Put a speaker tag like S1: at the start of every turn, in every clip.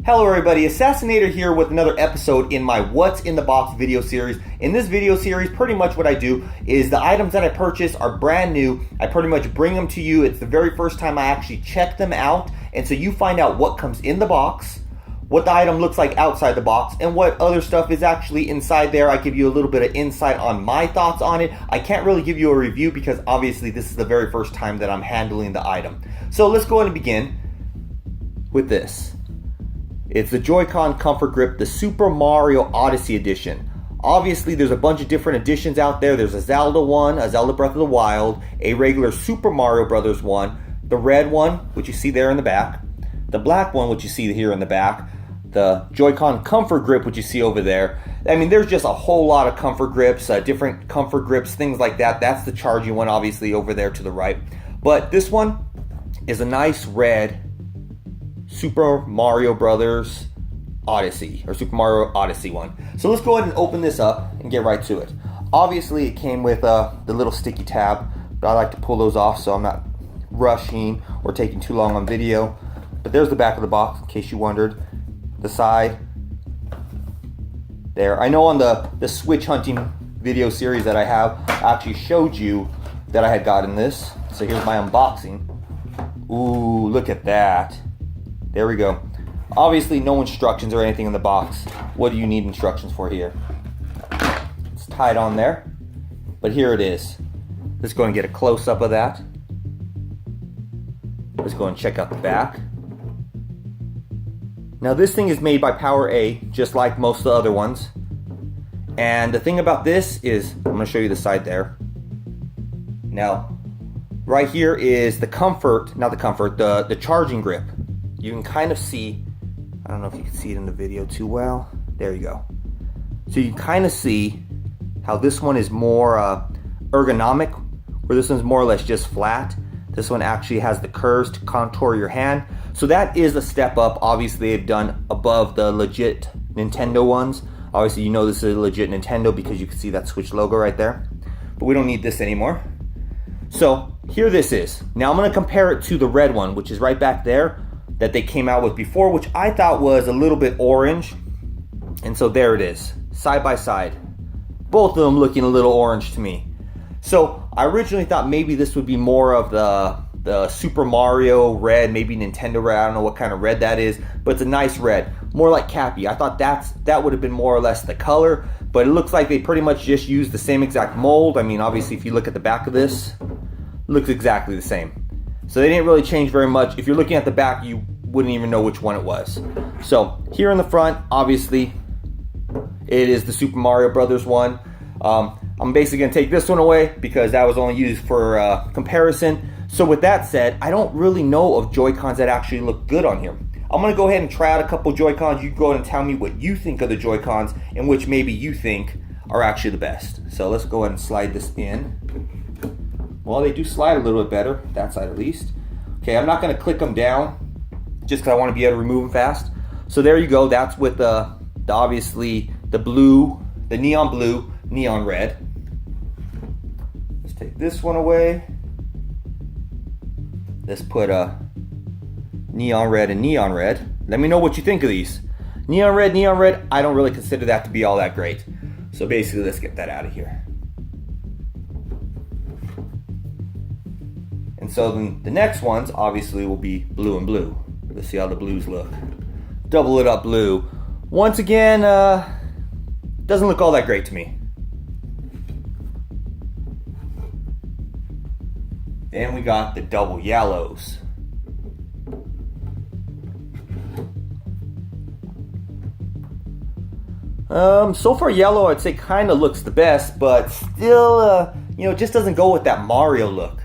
S1: Hello everybody, Assassinator here with another episode in my What's in the Box video series. In this video series, pretty much what I do is the items that I purchase are brand new. I pretty much bring them to you. It's the very first time I actually check them out. And so you find out what comes in the box, what the item looks like outside the box, and what other stuff is actually inside there. I give you a little bit of insight on my thoughts on it. I can't really give you a review because obviously this is the very first time that I'm handling the item. So let's go ahead and begin with this. It's the Joy-Con Comfort Grip, the Super Mario Odyssey edition. Obviously, there's a bunch of different editions out there. There's a Zelda one, a Zelda Breath of the Wild, a regular Super Mario Brothers one, the red one, which you see there in the back, the black one, which you see here in the back, the Joy-Con Comfort Grip, which you see over there. I mean, there's just a whole lot of comfort grips, different comfort grips, things like that. That's the charging one, obviously, over there to the right. But this one is a nice red Super Mario Brothers Odyssey, or Super Mario Odyssey one. So let's go ahead and open this up and get right to it. Obviously, it came with the little sticky tab, but I like to pull those off so I'm not rushing or taking too long on video. But there's the back of the box, in case you wondered. The side there. I know on the Switch hunting video series that I have, I actually showed you that I had gotten this. So here's my unboxing. Ooh, look at that. There we go. Obviously, no instructions or anything in the box. What do you need instructions for here? It's tied on there, but here it is. Let's go and get a close-up of that. Let's go and check out the back. Now, this thing is made by Power A, just like most of the other ones. And the thing about this is, I'm going to show you the side there. Now, right here is the comfort, not the comfort, the charging grip. You can kind of see, I don't know if you can see it in the video too well. There you go. So you can kind of see how this one is more ergonomic, where this one's more or less just flat. This one actually has the curves to contour your hand. So that is a step up. Obviously, they've done above the legit Nintendo ones. Obviously, you know this is a legit Nintendo because you can see that Switch logo right there. But we don't need this anymore. So here this is. Now I'm going to compare it to the red one, which is right back there, that they came out with before, which I thought was a little bit orange. And so there it is, side by side. Both of them looking a little orange to me. So I originally thought maybe this would be more of the Super Mario red, maybe Nintendo red. I don't know what kind of red that is, but it's a nice red, more like Cappy. I thought that would have been more or less the color, but it looks like they pretty much just used the same exact mold. I mean, obviously, if you look at the back of this, it looks exactly the same. So they didn't really change very much. If you're looking at the back, you wouldn't even know which one it was. So here in the front, obviously, it is the Super Mario Brothers one. I'm basically going to take this one away because that was only used for comparison. So with that said, I don't really know of Joy-Cons that actually look good on here. I'm going to go ahead and try out a couple Joy-Cons. You go ahead and tell me what you think of the Joy-Cons and which maybe you think are actually the best. So let's go ahead and slide this in. Well, they do slide a little bit better, that side at least. Okay, I'm not going to click them down just because I want to be able to remove them fast. So there you go. That's with the obviously the blue, the neon blue, neon red. Let's take this one away. Let's put a neon red and neon red. Let me know what you think of these. Neon red, I don't really consider that to be all that great. So basically, let's get that out of here. And so then the next ones obviously will be blue and blue. Let's see how the blues look. Double it up blue. Once again, doesn't look all that great to me. Then we got the double yellows. So far yellow I'd say kind of looks the best, but still, just doesn't go with that Mario look.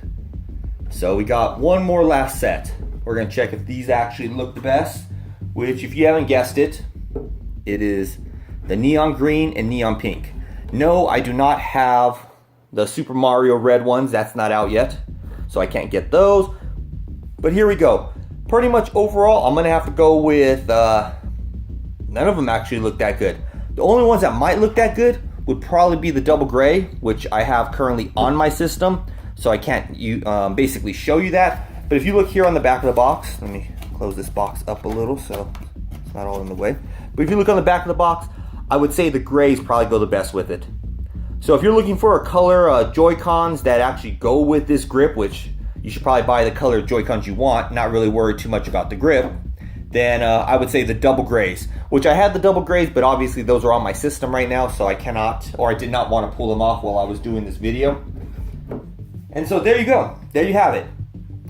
S1: So we got one more last set. We're going to check if these actually look the best, which if you haven't guessed it, it is the neon green and neon pink. No, I do not have the Super Mario red ones. That's not out yet, so I can't get those. But here we go. Pretty much overall, I'm going to have to go with, none of them actually look that good. The only ones that might look that good would probably be the double gray, which I have currently on my system. So I can't basically show you that. But if you look here on the back of the box, let me close this box up a little so It's not all in the way. But if you look on the back of the box, I would say the grays probably go the best with it. So if you're looking for a color Joy-Cons that actually go with this grip, which you should probably buy the color Joy-Cons you want, not really worry too much about the grip, then I would say the double grays, which I had the double grays, but obviously those are on my system right now, so I cannot, or I did not want to pull them off while I was doing this video. And so there you go. There you have it.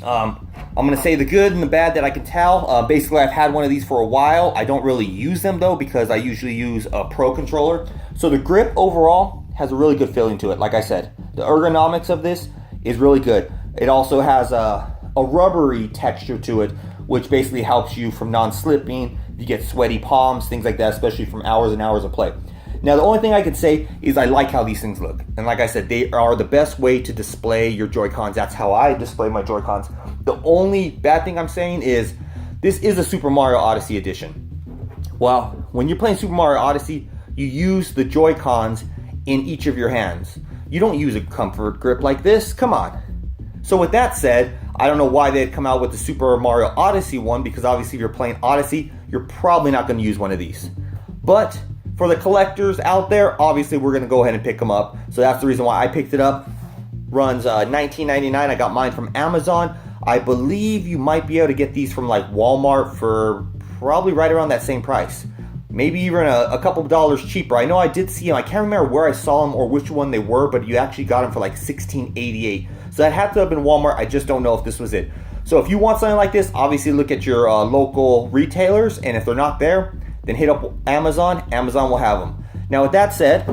S1: I'm going to say the good and the bad that I can tell. Basically, I've had one of these for a while. I don't really use them, though, because I usually use a Pro controller. So the grip overall has a really good feeling to it. Like I said, the ergonomics of this is really good. It also has a rubbery texture to it, which basically helps you from non-slipping. You get sweaty palms, things like that, especially from hours and hours of play. Now, the only thing I could say is I like how these things look. And like I said, they are the best way to display your Joy-Cons. That's how I display my Joy-Cons. The only bad thing I'm saying is this is a Super Mario Odyssey edition. Well, when you're playing Super Mario Odyssey, you use the Joy-Cons in each of your hands. You don't use a comfort grip like this. Come on. So with that said, I don't know why they'd come out with the Super Mario Odyssey one, because obviously if you're playing Odyssey, you're probably not going to use one of these. But for the collectors out there, obviously we're going to go ahead and pick them up. So that's the reason why I picked it up. Runs $19.99. I got mine from Amazon. I believe you might be able to get these from like Walmart for probably right around that same price. Maybe even a couple of dollars cheaper. I know I did see them. I can't remember where I saw them or which one they were, but you actually got them for like $16.88. So that had to have been Walmart. I just don't know if this was it. So if you want something like this, obviously look at your local retailers, and if they're not there, then hit up Amazon. Amazon will have them. Now with that said,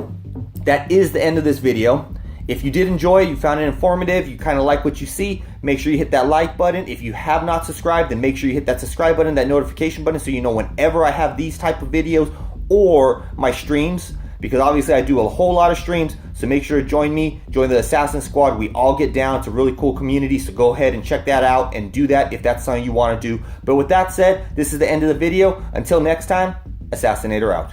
S1: that is the end of this video. If you did enjoy it, you found it informative, you kind of like what you see, make sure you hit that like button. If you have not subscribed, then make sure you hit that subscribe button, that notification button, so you know whenever I have these type of videos or my streams, because obviously I do a whole lot of streams. So make sure to join me, join the Assassin Squad. We all get down. It's a really cool community, so go ahead and check that out and do that if that's something you want to do. But with that said, this is the end of the video. Until next time, Assassinator out.